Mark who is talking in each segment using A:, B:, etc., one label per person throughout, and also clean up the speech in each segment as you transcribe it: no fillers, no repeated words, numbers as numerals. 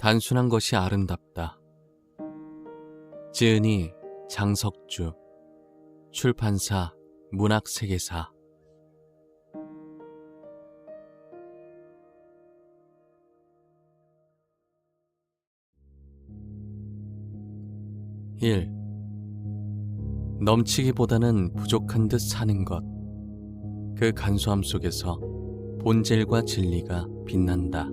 A: 단순한 것이 아름답다. 지은이 장석주, 출판사 문학세계사. 1. 넘치기보다는 부족한 듯 사는 것. 그 간소함 속에서 본질과 진리가 빛난다.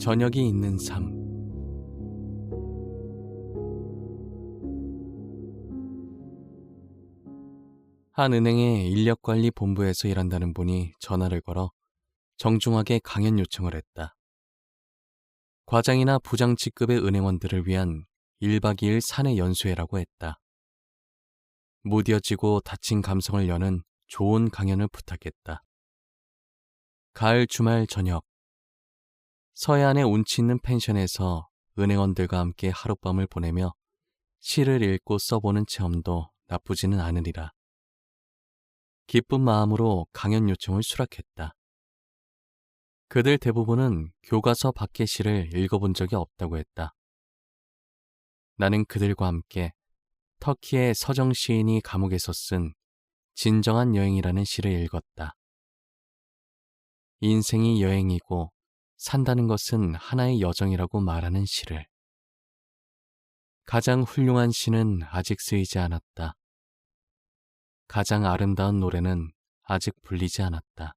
A: 저녁이 있는 삶. 한 은행의 인력관리본부에서 일한다는 분이 전화를 걸어 정중하게 강연 요청을 했다. 과장이나 부장 직급의 은행원들을 위한 1박 2일 사내 연수회라고 했다. 무뎌지고 다친 감성을 여는 좋은 강연을 부탁했다. 가을 주말 저녁, 서해안의 운치 있는 펜션에서 은행원들과 함께 하룻밤을 보내며 시를 읽고 써보는 체험도 나쁘지는 않으리라. 기쁜 마음으로 강연 요청을 수락했다. 그들 대부분은 교과서 밖의 시를 읽어본 적이 없다고 했다. 나는 그들과 함께 터키의 서정 시인이 감옥에서 쓴 진정한 여행이라는 시를 읽었다. 인생이 여행이고 산다는 것은 하나의 여정이라고 말하는 시를. 가장 훌륭한 시는 아직 쓰이지 않았다. 가장 아름다운 노래는 아직 불리지 않았다.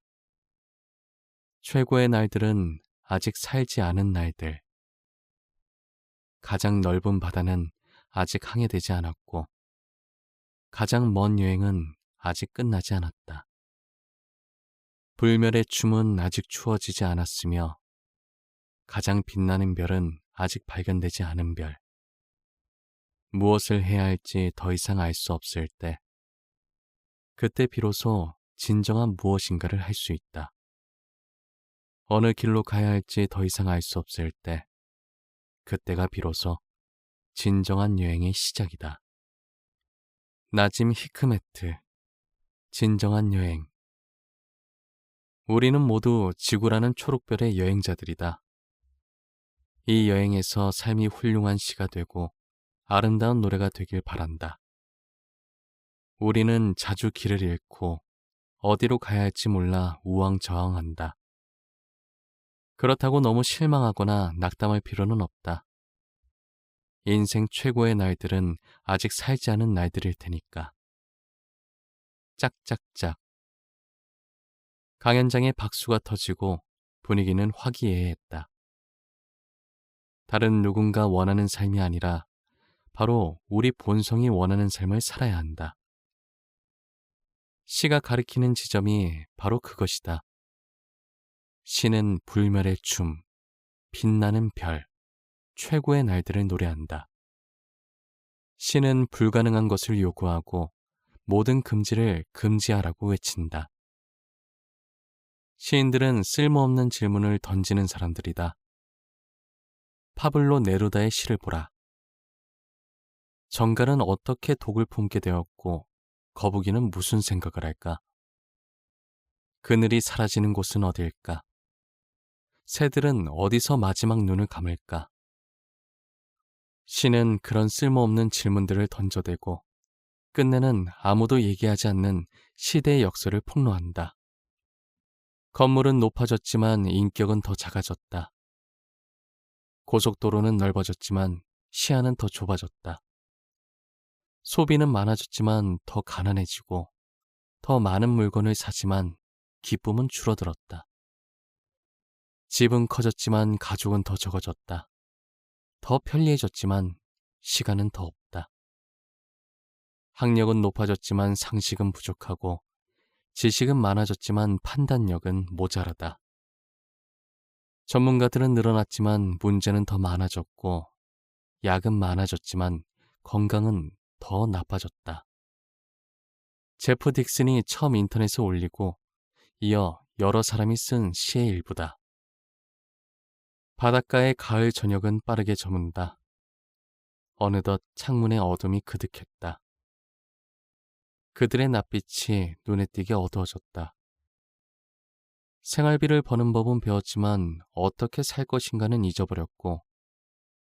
A: 최고의 날들은 아직 살지 않은 날들. 가장 넓은 바다는 아직 항해되지 않았고, 가장 먼 여행은 아직 끝나지 않았다. 불멸의 춤은 아직 추워지지 않았으며, 가장 빛나는 별은 아직 발견되지 않은 별. 무엇을 해야 할지 더 이상 알 수 없을 때, 그때 비로소 진정한 무엇인가를 할 수 있다. 어느 길로 가야 할지 더 이상 알 수 없을 때, 그때가 비로소 진정한 여행의 시작이다. 나짐 히크메트, 진정한 여행. 우리는 모두 지구라는 초록별의 여행자들이다. 이 여행에서 삶이 훌륭한 시가 되고 아름다운 노래가 되길 바란다. 우리는 자주 길을 잃고 어디로 가야 할지 몰라 우왕좌왕한다. 그렇다고 너무 실망하거나 낙담할 필요는 없다. 인생 최고의 날들은 아직 살지 않은 날들일 테니까. 짝짝짝. 강연장에 박수가 터지고 분위기는 화기애애했다. 다른 누군가 원하는 삶이 아니라 바로 우리 본성이 원하는 삶을 살아야 한다. 시가 가리키는 지점이 바로 그것이다. 시는 불멸의 춤, 빛나는 별, 최고의 날들을 노래한다. 시는 불가능한 것을 요구하고 모든 금지를 금지하라고 외친다. 시인들은 쓸모없는 질문을 던지는 사람들이다. 파블로 네루다의 시를 보라. 정갈은 어떻게 독을 품게 되었고 거북이는 무슨 생각을 할까? 그늘이 사라지는 곳은 어딜까? 새들은 어디서 마지막 눈을 감을까? 시는 그런 쓸모없는 질문들을 던져대고 끝내는 아무도 얘기하지 않는 시대의 역사를 폭로한다. 건물은 높아졌지만 인격은 더 작아졌다. 고속도로는 넓어졌지만 시야는 더 좁아졌다. 소비는 많아졌지만 더 가난해지고 더 많은 물건을 사지만 기쁨은 줄어들었다. 집은 커졌지만 가족은 더 적어졌다. 더 편리해졌지만 시간은 더 없다. 학력은 높아졌지만 상식은 부족하고 지식은 많아졌지만 판단력은 모자라다. 전문가들은 늘어났지만 문제는 더 많아졌고 약은 많아졌지만 건강은 더 나빠졌다. 제프 딕슨이 처음 인터넷에 올리고 이어 여러 사람이 쓴 시의 일부다. 바닷가의 가을 저녁은 빠르게 저문다. 어느덧 창문의 어둠이 그득했다. 그들의 낯빛이 눈에 띄게 어두워졌다. 생활비를 버는 법은 배웠지만 어떻게 살 것인가는 잊어버렸고,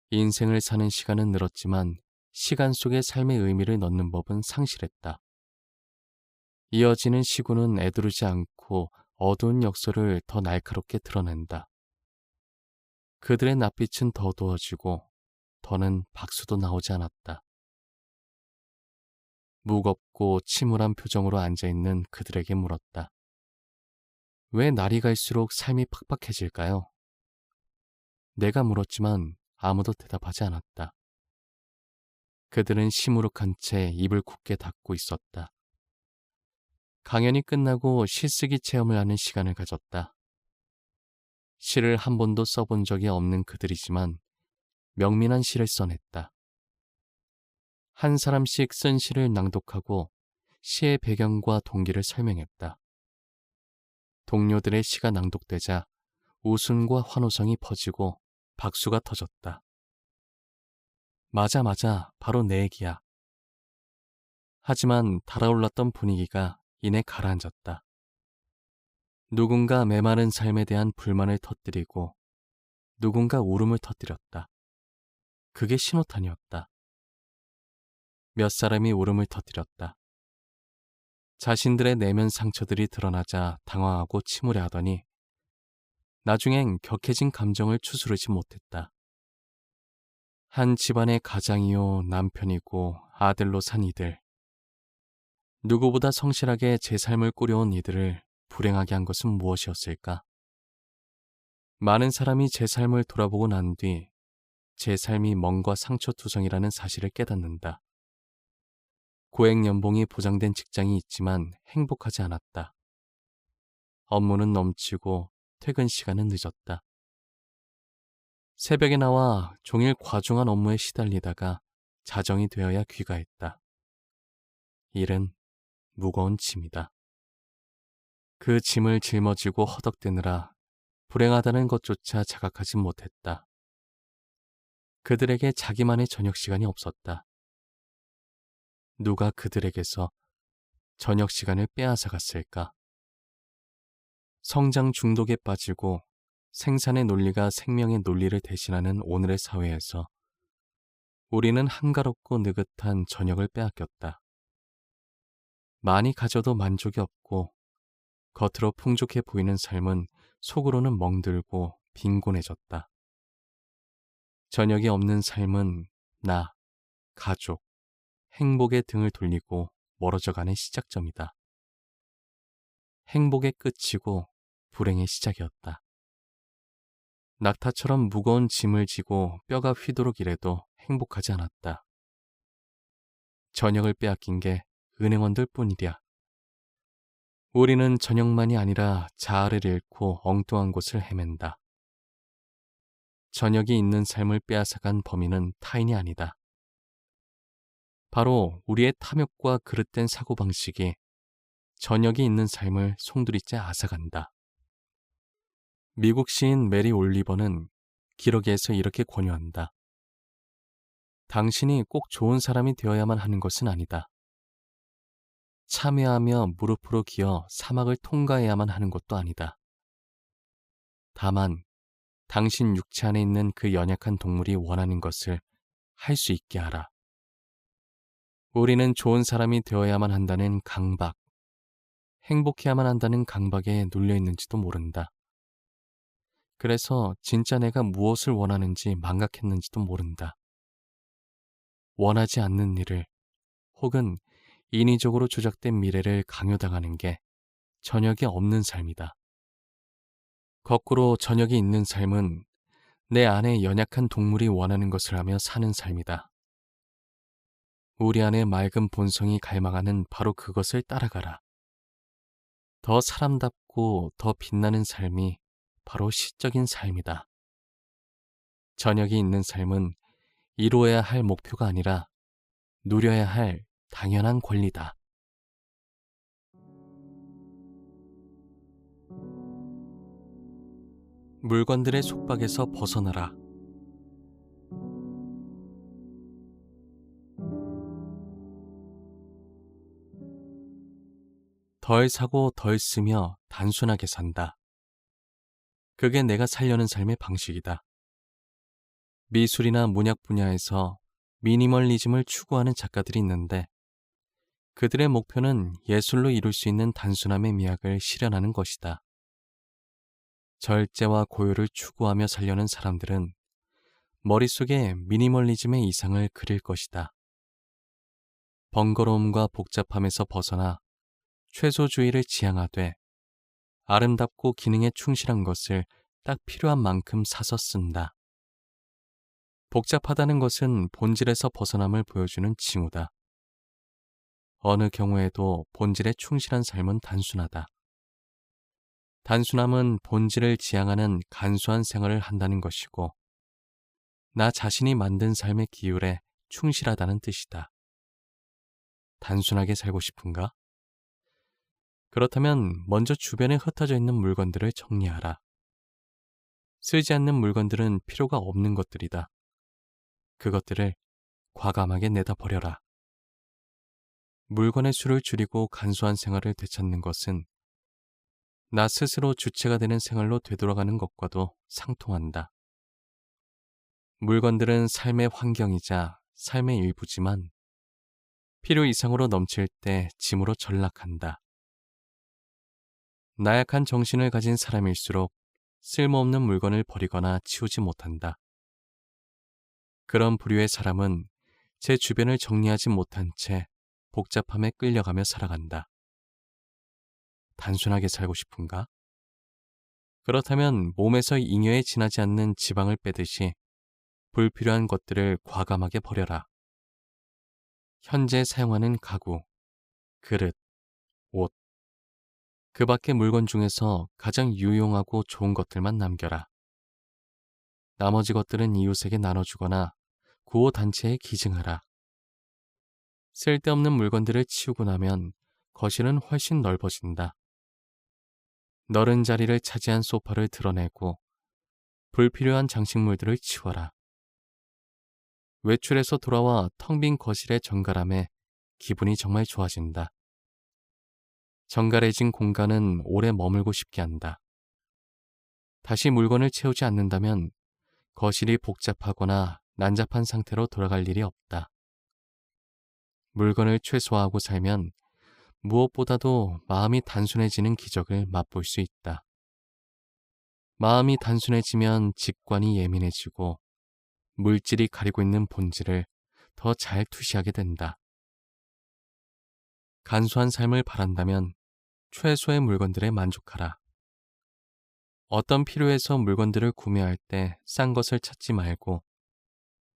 A: 인생을 사는 시간은 늘었지만 시간 속에 삶의 의미를 넣는 법은 상실했다. 이어지는 시구는 애두르지 않고 어두운 역사를 더 날카롭게 드러낸다. 그들의 낯빛은 더 어두워지고 더는 박수도 나오지 않았다. 무겁고 침울한 표정으로 앉아있는 그들에게 물었다. 왜 날이 갈수록 삶이 팍팍해질까요? 내가 물었지만 아무도 대답하지 않았다. 그들은 시무룩한 채 입을 굳게 닫고 있었다. 강연이 끝나고 시쓰기 체험을 하는 시간을 가졌다. 시를 한 번도 써본 적이 없는 그들이지만 명민한 시를 써냈다. 한 사람씩 쓴 시를 낭독하고 시의 배경과 동기를 설명했다. 동료들의 시가 낭독되자 웃음과 환호성이 퍼지고 박수가 터졌다. 맞아, 바로 내 얘기야. 하지만 달아올랐던 분위기가 이내 가라앉았다. 누군가 메마른 삶에 대한 불만을 터뜨리고 누군가 울음을 터뜨렸다. 그게 신호탄이었다. 몇 사람이 울음을 터뜨렸다. 자신들의 내면 상처들이 드러나자 당황하고 침울해하더니 나중엔 격해진 감정을 추스르지 못했다. 한 집안의 가장이요 남편이고 아들로 산 이들. 누구보다 성실하게 제 삶을 꾸려온 이들을 불행하게 한 것은 무엇이었을까? 많은 사람이 제 삶을 돌아보고 난 뒤 제 삶이 멍과 상처투성이라는 사실을 깨닫는다. 고액 연봉이 보장된 직장이 있지만 행복하지 않았다. 업무는 넘치고 퇴근 시간은 늦었다. 새벽에 나와 종일 과중한 업무에 시달리다가 자정이 되어야 귀가했다. 일은 무거운 짐이다. 그 짐을 짊어지고 허덕대느라 불행하다는 것조차 자각하지 못했다. 그들에게 자기만의 저녁 시간이 없었다. 누가 그들에게서 저녁 시간을 빼앗아 갔을까? 성장 중독에 빠지고 생산의 논리가 생명의 논리를 대신하는 오늘의 사회에서 우리는 한가롭고 느긋한 저녁을 빼앗겼다. 많이 가져도 만족이 없고 겉으로 풍족해 보이는 삶은 속으로는 멍들고 빈곤해졌다. 저녁이 없는 삶은 나, 가족, 행복의 등을 돌리고 멀어져가는 시작점이다. 행복의 끝이고 불행의 시작이었다. 낙타처럼 무거운 짐을 지고 뼈가 휘도록 일해도 행복하지 않았다. 저녁을 빼앗긴 게 은행원들 뿐이랴. 우리는 저녁만이 아니라 자아를 잃고 엉뚱한 곳을 헤맨다. 저녁이 있는 삶을 빼앗아간 범인은 타인이 아니다. 바로 우리의 탐욕과 그릇된 사고방식이 저녁이 있는 삶을 송두리째 앗아간다. 미국 시인 메리 올리버는 기러기에서 이렇게 권유한다. 당신이 꼭 좋은 사람이 되어야만 하는 것은 아니다. 참여하며 무릎으로 기어 사막을 통과해야만 하는 것도 아니다. 다만 당신 육체 안에 있는 그 연약한 동물이 원하는 것을 할 수 있게 하라. 우리는 좋은 사람이 되어야만 한다는 강박, 행복해야만 한다는 강박에 눌려 있는지도 모른다. 그래서 진짜 내가 무엇을 원하는지 망각했는지도 모른다. 원하지 않는 일을 혹은 인위적으로 조작된 미래를 강요당하는 게 저녁이 없는 삶이다. 거꾸로 저녁이 있는 삶은 내 안에 연약한 동물이 원하는 것을 하며 사는 삶이다. 우리 안에 맑은 본성이 갈망하는 바로 그것을 따라가라. 더 사람답고 더 빛나는 삶이 바로 시적인 삶이다. 저녁이 있는 삶은 이루어야 할 목표가 아니라 누려야 할 당연한 권리다. 물건들의 속박에서 벗어나라. 덜 사고 덜 쓰며 단순하게 산다. 그게 내가 살려는 삶의 방식이다. 미술이나 문학 분야에서 미니멀리즘을 추구하는 작가들이 있는데 그들의 목표는 예술로 이룰 수 있는 단순함의 미학을 실현하는 것이다. 절제와 고요를 추구하며 살려는 사람들은 머릿속에 미니멀리즘의 이상을 그릴 것이다. 번거로움과 복잡함에서 벗어나 최소주의를 지향하되 아름답고 기능에 충실한 것을 딱 필요한 만큼 사서 쓴다. 복잡하다는 것은 본질에서 벗어남을 보여주는 징후다. 어느 경우에도 본질에 충실한 삶은 단순하다. 단순함은 본질을 지향하는 간소한 생활을 한다는 것이고, 나 자신이 만든 삶의 기율에 충실하다는 뜻이다. 단순하게 살고 싶은가? 그렇다면 먼저 주변에 흩어져 있는 물건들을 정리하라. 쓰지 않는 물건들은 필요가 없는 것들이다. 그것들을 과감하게 내다 버려라. 물건의 수를 줄이고 간소한 생활을 되찾는 것은 나 스스로 주체가 되는 생활로 되돌아가는 것과도 상통한다. 물건들은 삶의 환경이자 삶의 일부지만 필요 이상으로 넘칠 때 짐으로 전락한다. 나약한 정신을 가진 사람일수록 쓸모없는 물건을 버리거나 치우지 못한다. 그런 부류의 사람은 제 주변을 정리하지 못한 채 복잡함에 끌려가며 살아간다. 단순하게 살고 싶은가? 그렇다면 몸에서 잉여에 지나지 않는 지방을 빼듯이 불필요한 것들을 과감하게 버려라. 현재 사용하는 가구, 그릇, 옷, 그 밖의 물건 중에서 가장 유용하고 좋은 것들만 남겨라. 나머지 것들은 이웃에게 나눠주거나 구호단체에 기증하라. 쓸데없는 물건들을 치우고 나면 거실은 훨씬 넓어진다. 넓은 자리를 차지한 소파를 드러내고 불필요한 장식물들을 치워라. 외출해서 돌아와 텅 빈 거실의 정갈함에 기분이 정말 좋아진다. 정갈해진 공간은 오래 머물고 싶게 한다. 다시 물건을 채우지 않는다면 거실이 복잡하거나 난잡한 상태로 돌아갈 일이 없다. 물건을 최소화하고 살면 무엇보다도 마음이 단순해지는 기적을 맛볼 수 있다. 마음이 단순해지면 직관이 예민해지고 물질이 가리고 있는 본질을 더 잘 투시하게 된다. 간소한 삶을 바란다면 최소의 물건들에 만족하라. 어떤 필요에서 물건들을 구매할 때 싼 것을 찾지 말고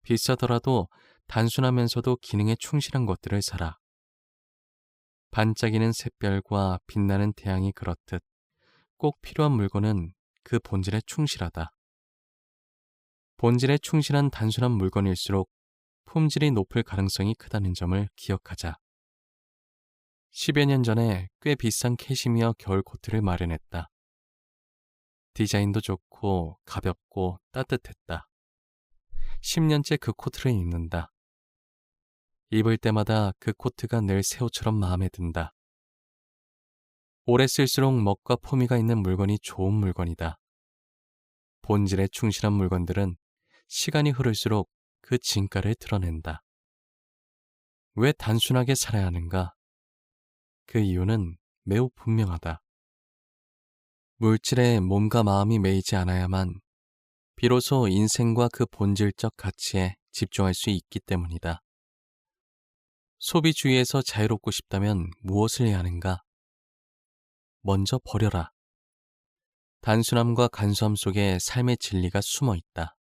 A: 비싸더라도 단순하면서도 기능에 충실한 것들을 사라. 반짝이는 샛별과 빛나는 태양이 그렇듯 꼭 필요한 물건은 그 본질에 충실하다. 본질에 충실한 단순한 물건일수록 품질이 높을 가능성이 크다는 점을 기억하자. 10여 년 전에 꽤 비싼 캐시미어 겨울 코트를 마련했다. 디자인도 좋고 가볍고 따뜻했다. 10년째 그 코트를 입는다. 입을 때마다 그 코트가 늘 새 옷처럼 마음에 든다. 오래 쓸수록 멋과 포미가 있는 물건이 좋은 물건이다. 본질에 충실한 물건들은 시간이 흐를수록 그 진가를 드러낸다. 왜 단순하게 살아야 하는가? 그 이유는 매우 분명하다. 물질에 몸과 마음이 매이지 않아야만 비로소 인생과 그 본질적 가치에 집중할 수 있기 때문이다. 소비주의에서 자유롭고 싶다면 무엇을 해야 하는가? 먼저 버려라. 단순함과 간소함 속에 삶의 진리가 숨어 있다.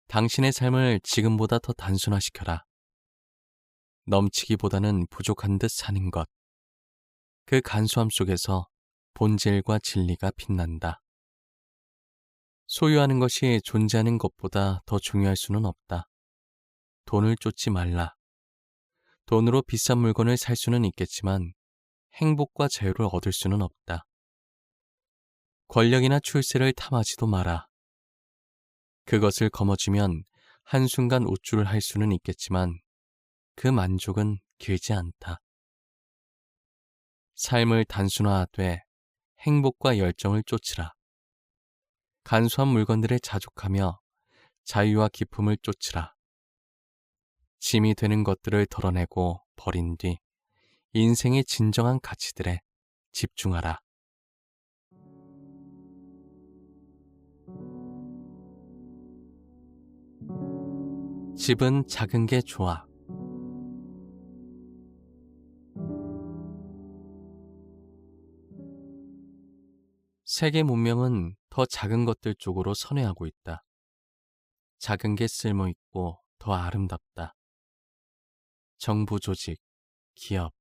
A: 당신의 삶을 지금보다 더 단순화시켜라. 넘치기보다는 부족한 듯 사는 것. 그 간소함 속에서 본질과 진리가 빛난다. 소유하는 것이 존재하는 것보다 더 중요할 수는 없다. 돈을 쫓지 말라. 돈으로 비싼 물건을 살 수는 있겠지만 행복과 자유를 얻을 수는 없다. 권력이나 출세를 탐하지도 마라. 그것을 거머쥐면 한순간 우쭐을 할 수는 있겠지만 그 만족은 길지 않다. 삶을 단순화하되 행복과 열정을 쫓으라. 간소한 물건들을 자족하며 자유와 기쁨을 쫓으라. 짐이 되는 것들을 덜어내고 버린 뒤 인생의 진정한 가치들에 집중하라. 집은 작은 게 좋아. 세계 문명은 더 작은 것들 쪽으로 선회하고 있다. 작은 게 쓸모있고 더 아름답다. 정부 조직, 기업,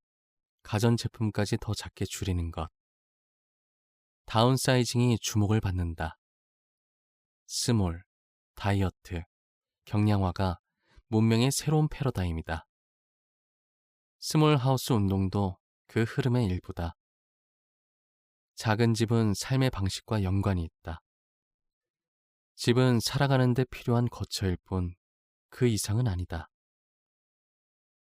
A: 가전제품까지 더 작게 줄이는 것. 다운사이징이 주목을 받는다. 스몰, 다이어트, 경량화가 문명의 새로운 패러다임이다. 스몰 하우스 운동도 그 흐름의 일부다. 작은 집은 삶의 방식과 연관이 있다. 집은 살아가는 데 필요한 거처일 뿐 그 이상은 아니다.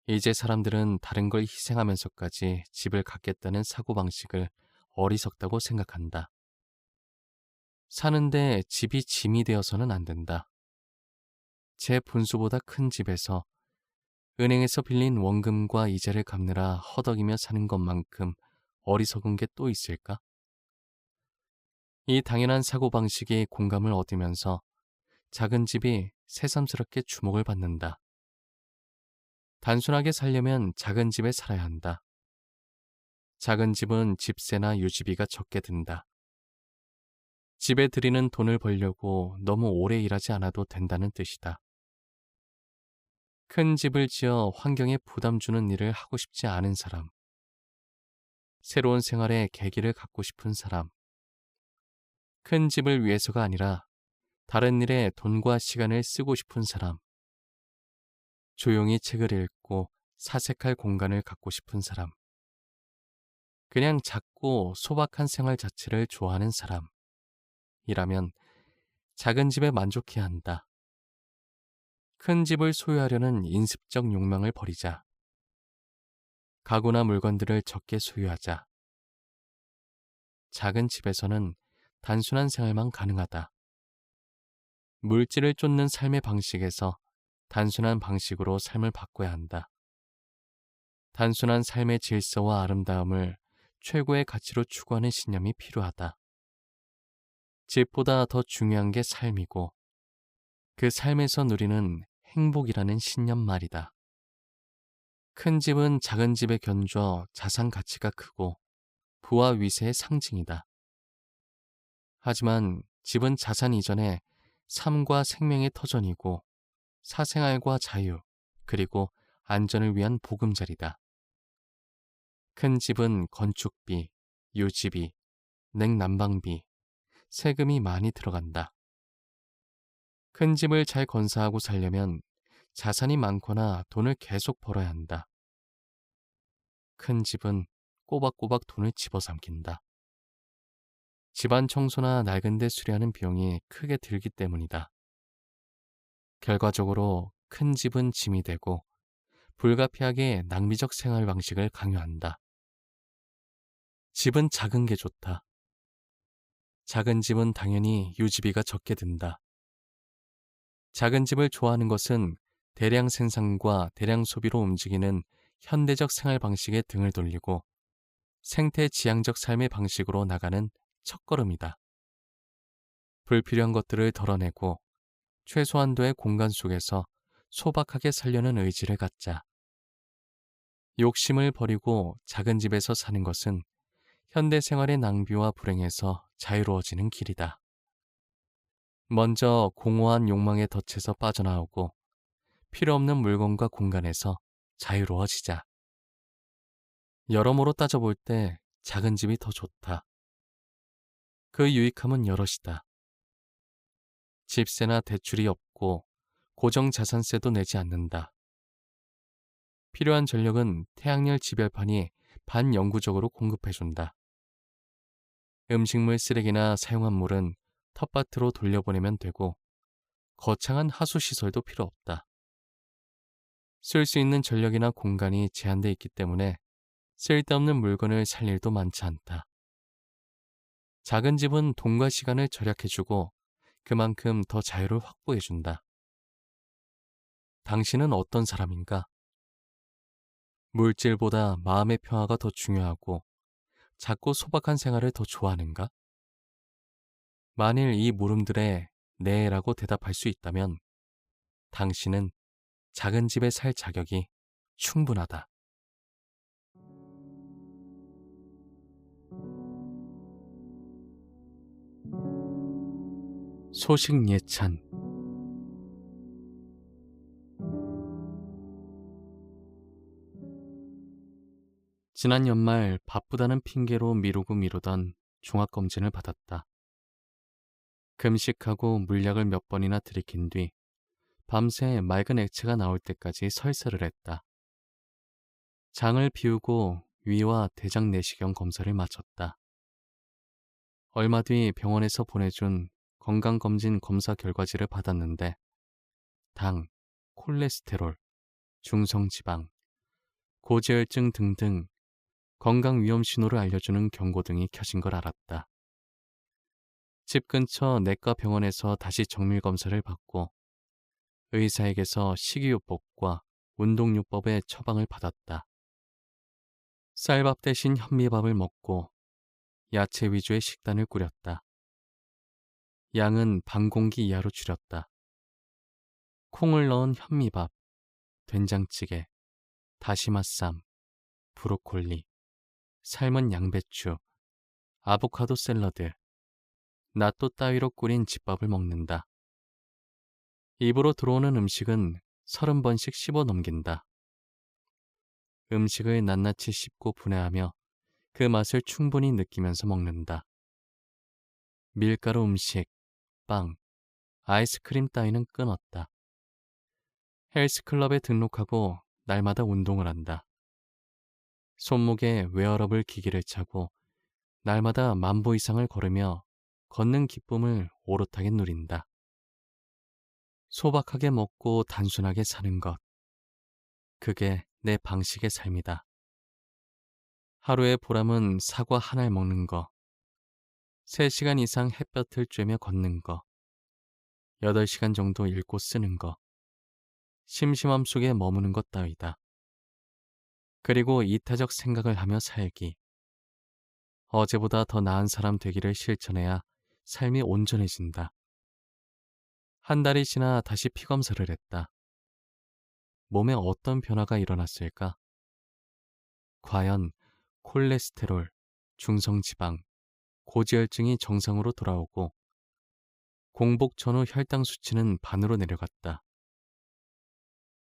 A: 이제 사람들은 다른 걸 희생하면서까지 집을 갖겠다는 사고방식을 어리석다고 생각한다. 사는데 집이 짐이 되어서는 안 된다. 제 분수보다 큰 집에서 은행에서 빌린 원금과 이자를 갚느라 허덕이며 사는 것만큼 어리석은 게 또 있을까? 이 당연한 사고방식이 공감을 얻으면서 작은 집이 새삼스럽게 주목을 받는다. 단순하게 살려면 작은 집에 살아야 한다. 작은 집은 집세나 유지비가 적게 든다. 집에 들이는 돈을 벌려고 너무 오래 일하지 않아도 된다는 뜻이다. 큰 집을 지어 환경에 부담 주는 일을 하고 싶지 않은 사람. 새로운 생활의 계기를 갖고 싶은 사람. 큰 집을 위해서가 아니라 다른 일에 돈과 시간을 쓰고 싶은 사람. 조용히 책을 읽고 사색할 공간을 갖고 싶은 사람. 그냥 작고 소박한 생활 자체를 좋아하는 사람. 이라면 작은 집에 만족해야 한다. 큰 집을 소유하려는 인습적 욕망을 버리자. 가구나 물건들을 적게 소유하자. 작은 집에서는 단순한 생활만 가능하다. 물질을 쫓는 삶의 방식에서 단순한 방식으로 삶을 바꿔야 한다. 단순한 삶의 질서와 아름다움을 최고의 가치로 추구하는 신념이 필요하다. 집보다 더 중요한 게 삶이고 그 삶에서 누리는 행복이라는 신념 말이다. 큰 집은 작은 집에 견줘 자산 가치가 크고 부와 위세의 상징이다. 하지만 집은 자산 이전에 삶과 생명의 터전이고 사생활과 자유, 그리고 안전을 위한 보금자리다. 큰 집은 건축비, 유지비, 냉난방비, 세금이 많이 들어간다. 큰 집을 잘 건사하고 살려면 자산이 많거나 돈을 계속 벌어야 한다. 큰 집은 꼬박꼬박 돈을 집어삼킨다. 집안 청소나 낡은 데 수리하는 비용이 크게 들기 때문이다. 결과적으로 큰 집은 짐이 되고 불가피하게 낭비적 생활 방식을 강요한다. 집은 작은 게 좋다. 작은 집은 당연히 유지비가 적게 든다. 작은 집을 좋아하는 것은 대량 생산과 대량 소비로 움직이는 현대적 생활 방식에 등을 돌리고 생태 지향적 삶의 방식으로 나가는 첫걸음이다. 불필요한 것들을 덜어내고 최소한도의 공간 속에서 소박하게 살려는 의지를 갖자. 욕심을 버리고 작은 집에서 사는 것은 현대 생활의 낭비와 불행에서 자유로워지는 길이다. 먼저 공허한 욕망의 덫에서 빠져나오고 필요 없는 물건과 공간에서 자유로워지자. 여러모로 따져볼 때 작은 집이 더 좋다. 그 유익함은 여럿이다. 집세나 대출이 없고 고정자산세도 내지 않는다. 필요한 전력은 태양열 지별판이 반영구적으로 공급해준다. 음식물 쓰레기나 사용한 물은 텃밭으로 돌려보내면 되고 거창한 하수시설도 필요 없다. 쓸 수 있는 전력이나 공간이 제한돼 있기 때문에 쓸데없는 물건을 살 일도 많지 않다. 작은 집은 돈과 시간을 절약해주고 그만큼 더 자유를 확보해준다. 당신은 어떤 사람인가? 물질보다 마음의 평화가 더 중요하고 작고 소박한 생활을 더 좋아하는가? 만일 이 물음들에 네라고 대답할 수 있다면 당신은 작은 집에 살 자격이 충분하다. 소식 예찬. 지난 연말 바쁘다는 핑계로 미루고 미루던 종합검진을 받았다. 금식하고 물약을 몇 번이나 들이킨 뒤 밤새 맑은 액체가 나올 때까지 설사를 했다. 장을 비우고 위와 대장 내시경 검사를 마쳤다. 얼마 뒤 병원에서 보내준 건강검진 검사 결과지를 받았는데 당, 콜레스테롤, 중성지방, 고지혈증 등등 건강위험 신호를 알려주는 경고등이 켜진 걸 알았다. 집 근처 내과 병원에서 다시 정밀검사를 받고 의사에게서 식이요법과 운동요법의 처방을 받았다. 쌀밥 대신 현미밥을 먹고 야채 위주의 식단을 꾸렸다. 양은 반 공기 이하로 줄였다. 콩을 넣은 현미밥, 된장찌개, 다시마쌈, 브로콜리, 삶은 양배추, 아보카도 샐러드, 낫또 따위로 끓인 집밥을 먹는다. 입으로 들어오는 음식은 30번씩 씹어 넘긴다. 음식을 낱낱이 씹고 분해하며 그 맛을 충분히 느끼면서 먹는다. 밀가루 음식, 빵, 아이스크림 따위는 끊었다. 헬스클럽에 등록하고 날마다 운동을 한다. 손목에 웨어러블 기기를 차고 날마다 10,000보 이상을 걸으며 걷는 기쁨을 오롯하게 누린다. 소박하게 먹고 단순하게 사는 것. 그게 내 방식의 삶이다. 하루의 보람은 사과 하나를 먹는 거, 3시간 이상 햇볕을 쬐며 걷는 거, 8시간 정도 읽고 쓰는 거, 심심함 속에 머무는 것 따위다. 그리고 이타적 생각을 하며 살기. 어제보다 더 나은 사람 되기를 실천해야 삶이 온전해진다. 한 달이 지나 다시 피검사를 했다. 몸에 어떤 변화가 일어났을까? 과연 콜레스테롤, 중성지방, 고지혈증이 정상으로 돌아오고 공복 전후 혈당 수치는 반으로 내려갔다.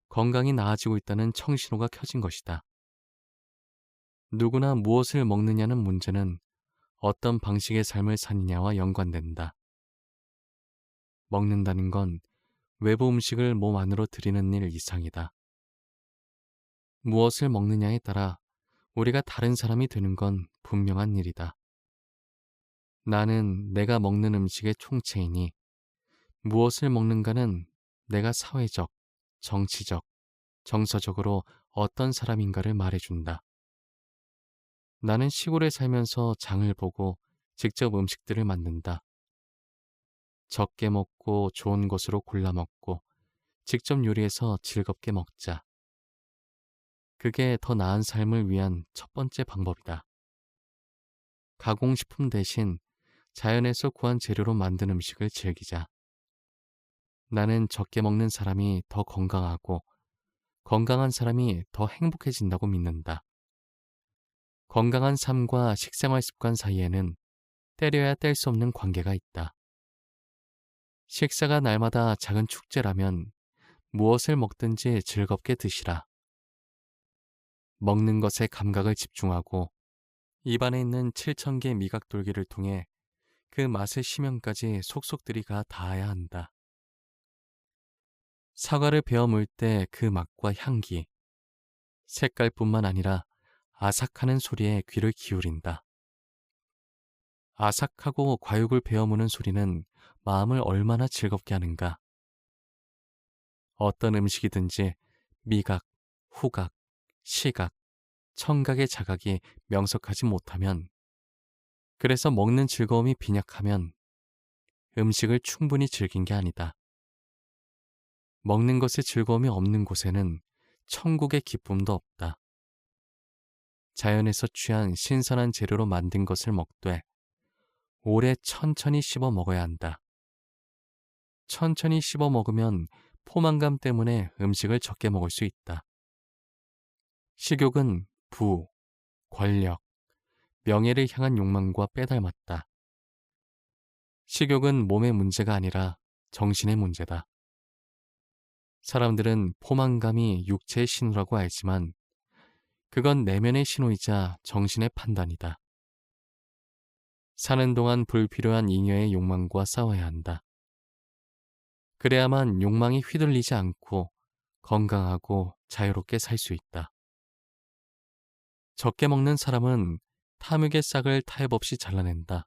A: 건강이 나아지고 있다는 청신호가 켜진 것이다. 누구나 무엇을 먹느냐는 문제는 어떤 방식의 삶을 사느냐와 연관된다. 먹는다는 건 외부 음식을 몸 안으로 들이는 일 이상이다. 무엇을 먹느냐에 따라 우리가 다른 사람이 되는 건 분명한 일이다. 나는 내가 먹는 음식의 총체이니 무엇을 먹는가는 내가 사회적, 정치적, 정서적으로 어떤 사람인가를 말해준다. 나는 시골에 살면서 장을 보고 직접 음식들을 만든다. 적게 먹고 좋은 것으로 골라 먹고 직접 요리해서 즐겁게 먹자. 그게 더 나은 삶을 위한 첫 번째 방법이다. 가공식품 대신 자연에서 구한 재료로 만든 음식을 즐기자. 나는 적게 먹는 사람이 더 건강하고 건강한 사람이 더 행복해진다고 믿는다. 건강한 삶과 식생활 습관 사이에는 때려야 뗄 수 없는 관계가 있다. 식사가 날마다 작은 축제라면 무엇을 먹든지 즐겁게 드시라. 먹는 것에 감각을 집중하고 입안에 있는 7,000개 미각돌기를 통해 그 맛의 심연까지 속속 들이가 닿아야 한다. 사과를 베어 물 때 그 맛과 향기, 색깔뿐만 아니라 아삭하는 소리에 귀를 기울인다. 아삭하고 과육을 베어 무는 소리는 마음을 얼마나 즐겁게 하는가. 어떤 음식이든지 미각, 후각, 시각, 청각의 자각이 명석하지 못하면, 그래서 먹는 즐거움이 빈약하면 음식을 충분히 즐긴 게 아니다. 먹는 것에 즐거움이 없는 곳에는 천국의 기쁨도 없다. 자연에서 취한 신선한 재료로 만든 것을 먹되 오래 천천히 씹어 먹어야 한다. 천천히 씹어 먹으면 포만감 때문에 음식을 적게 먹을 수 있다. 식욕은 부, 권력, 명예를 향한 욕망과 빼닮았다. 식욕은 몸의 문제가 아니라 정신의 문제다. 사람들은 포만감이 육체의 신호라고 알지만 그건 내면의 신호이자 정신의 판단이다. 사는 동안 불필요한 잉여의 욕망과 싸워야 한다. 그래야만 욕망이 휘둘리지 않고 건강하고 자유롭게 살 수 있다. 적게 먹는 사람은 탐욕의 싹을 타협 없이 잘라낸다.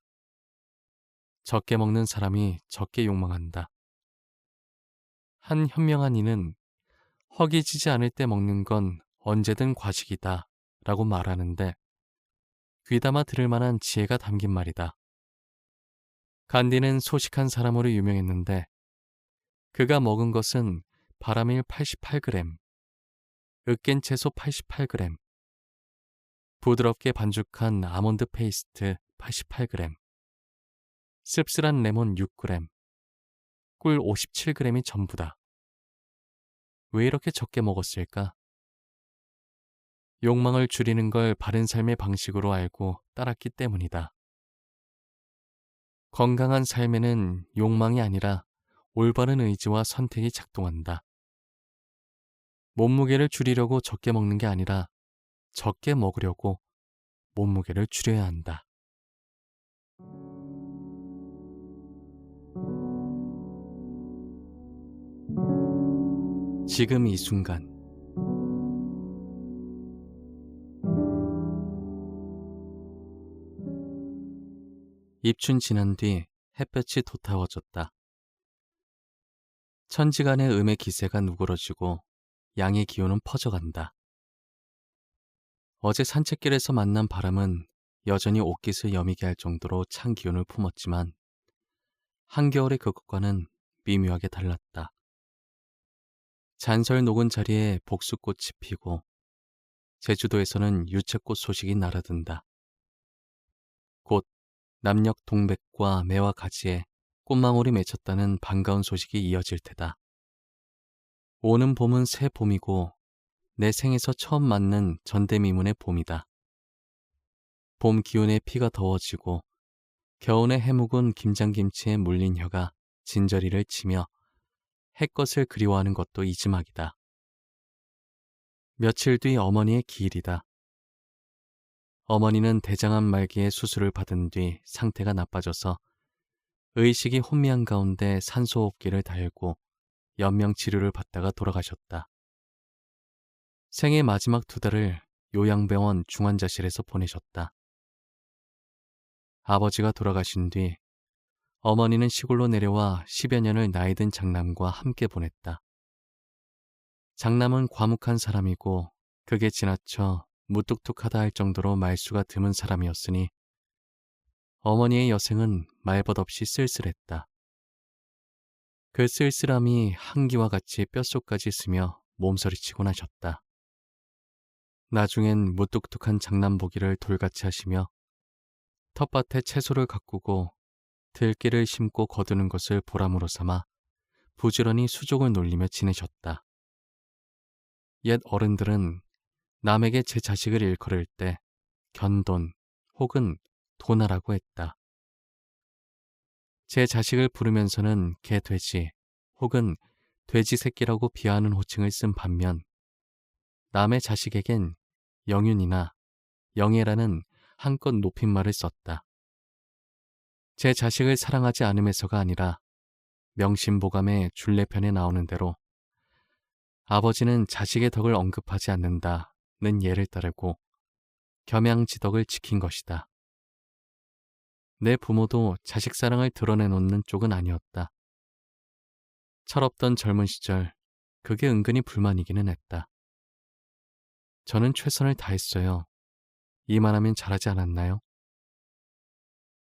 A: 적게 먹는 사람이 적게 욕망한다. 한 현명한 이는 허기지지 않을 때 먹는 건 언제든 과식이다 라고 말하는데 귀담아 들을 만한 지혜가 담긴 말이다. 간디는 소식한 사람으로 유명했는데 그가 먹은 것은 바라밀 88g, 으깬 채소 88g, 부드럽게 반죽한 아몬드 페이스트 88g, 씁쓸한 레몬 6g, 꿀 57g이 전부다. 왜 이렇게 적게 먹었을까? 욕망을 줄이는 걸 바른 삶의 방식으로 알고 따랐기 때문이다. 건강한 삶에는 욕망이 아니라 올바른 의지와 선택이 작동한다. 몸무게를 줄이려고 적게 먹는 게 아니라 적게 먹으려고 몸무게를 줄여야 한다. 지금 이 순간 입춘 지난 뒤 햇볕이 돋아워졌다. 천지간의 음의 기세가 누그러지고 양의 기운은 퍼져간다. 어제 산책길에서 만난 바람은 여전히 옷깃을 여미게 할 정도로 찬 기운을 품었지만 한겨울의 그것과는 미묘하게 달랐다. 잔설 녹은 자리에 복숭꽃이 피고 제주도에서는 유채꽃 소식이 날아든다. 곧 남녘 동백과 매와 가지에 꽃망울이 맺혔다는 반가운 소식이 이어질 테다. 오는 봄은 새 봄이고 내 생에서 처음 맞는 전대미문의 봄이다. 봄 기운에 피가 더워지고 겨우내 해묵은 김장김치에 물린 혀가 진저리를 치며 햇것을 그리워하는 것도 이지막이다. 며칠 뒤 어머니의 기일이다. 어머니는 대장암 말기에 수술을 받은 뒤 상태가 나빠져서 의식이 혼미한 가운데 산소호흡기를 달고 연명 치료를 받다가 돌아가셨다. 생애 마지막 2달을 요양병원 중환자실에서 보내셨다. 아버지가 돌아가신 뒤 어머니는 시골로 내려와 10여 년을 나이든 장남과 함께 보냈다. 장남은 과묵한 사람이고 극에 지나쳐 무뚝뚝하다 할 정도로 말수가 드문 사람이었으니 어머니의 여생은 말벗 없이 쓸쓸했다. 그 쓸쓸함이 한기와 같이 뼛속까지 스며 몸서리치곤 하셨다. 나중엔 무뚝뚝한 장남 보기를 돌같이 하시며 텃밭에 채소를 가꾸고 들깨를 심고 거두는 것을 보람으로 삼아 부지런히 수족을 놀리며 지내셨다. 옛 어른들은 남에게 제 자식을 일컬을 때 견돈 혹은 도나라고 했다. 제 자식을 부르면서는 개돼지 혹은 돼지 새끼라고 비하하는 호칭을 쓴 반면 남의 자식에겐 영윤이나 영애라는 한껏 높임말을 썼다. 제 자식을 사랑하지 않음에서가 아니라 명심보감의 줄레편에 나오는 대로 아버지는 자식의 덕을 언급하지 않는다는 예를 따르고 겸양지덕을 지킨 것이다. 내 부모도 자식 사랑을 드러내놓는 쪽은 아니었다. 철없던 젊은 시절 그게 은근히 불만이기는 했다. 저는 최선을 다했어요. 이만하면 잘하지 않았나요?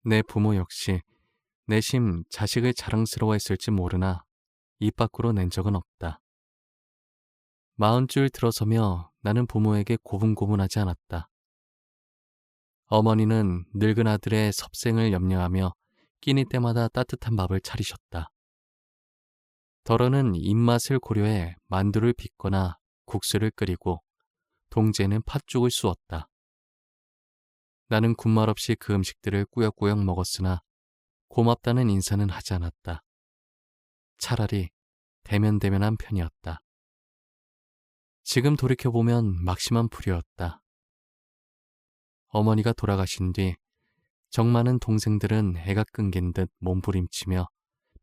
A: 내 부모 역시 내심 자식을 자랑스러워했을지 모르나 입 밖으로 낸 적은 없다. 40줄 들어서며 나는 부모에게 고분고분하지 않았다. 어머니는 늙은 아들의 섭생을 염려하며 끼니 때마다 따뜻한 밥을 차리셨다. 덜어는 입맛을 고려해 만두를 빚거나 국수를 끓이고 동재는 팥죽을 쑤었다. 나는 군말 없이 그 음식들을 꾸역꾸역 먹었으나 고맙다는 인사는 하지 않았다. 차라리 대면대면한 편이었다. 지금 돌이켜보면 막심한 불효였다. 어머니가 돌아가신 뒤 정 많은 동생들은 애가 끊긴 듯 몸부림치며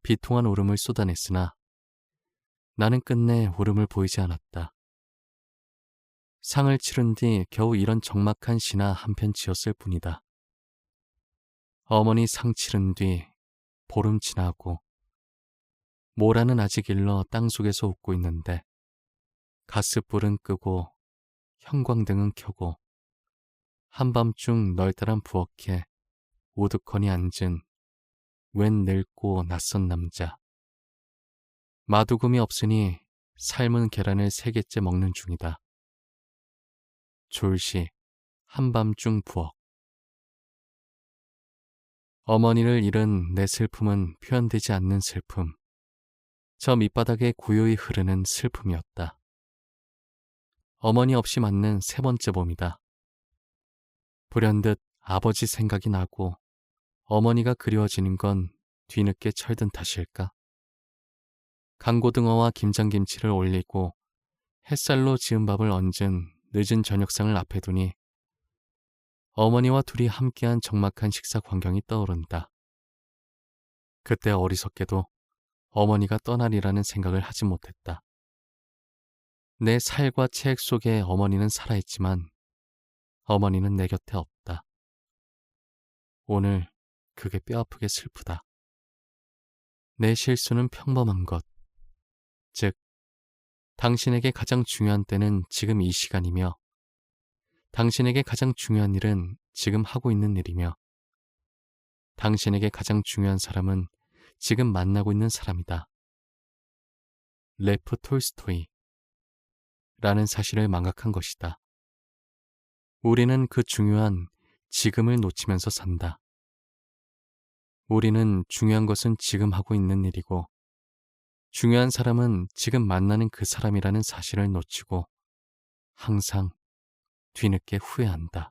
A: 비통한 울음을 쏟아냈으나 나는 끝내 울음을 보이지 않았다. 상을 치른 뒤 겨우 이런 적막한 시나 한 편 지었을 뿐이다. 어머니 상 치른 뒤 보름 지나고 모라는 아직 일러 땅속에서 웃고 있는데 가스불은 끄고 형광등은 켜고 한밤중 널따란 부엌에 우두커니 앉은 웬 늙고 낯선 남자. 마두금이 없으니 삶은 계란을 3개째 먹는 중이다. 졸시 한밤중 부엌. 어머니를 잃은 내 슬픔은 표현되지 않는 슬픔. 저 밑바닥에 고요히 흐르는 슬픔이었다. 어머니 없이 맞는 3번째 봄이다. 불현듯 아버지 생각이 나고 어머니가 그리워지는 건 뒤늦게 철든 탓일까? 강고등어와 김장김치를 올리고 햇살로 지은 밥을 얹은 늦은 저녁상을 앞에 두니 어머니와 둘이 함께한 적막한 식사 광경이 떠오른다. 그때 어리석게도 어머니가 떠나리라는 생각을 하지 못했다. 내 살과 체액 속에 어머니는 살아있지만 어머니는 내 곁에 없다. 오늘 그게 뼈아프게 슬프다. 내 실수는 평범한 것, 즉 당신에게 가장 중요한 때는 지금 이 시간이며 당신에게 가장 중요한 일은 지금 하고 있는 일이며 당신에게 가장 중요한 사람은 지금 만나고 있는 사람이다. 레프 톨스토이 라는 사실을 망각한 것이다. 우리는 그 중요한 지금을 놓치면서 산다. 우리는 중요한 것은 지금 하고 있는 일이고 중요한 사람은 지금 만나는 그 사람이라는 사실을 놓치고 항상 뒤늦게 후회한다.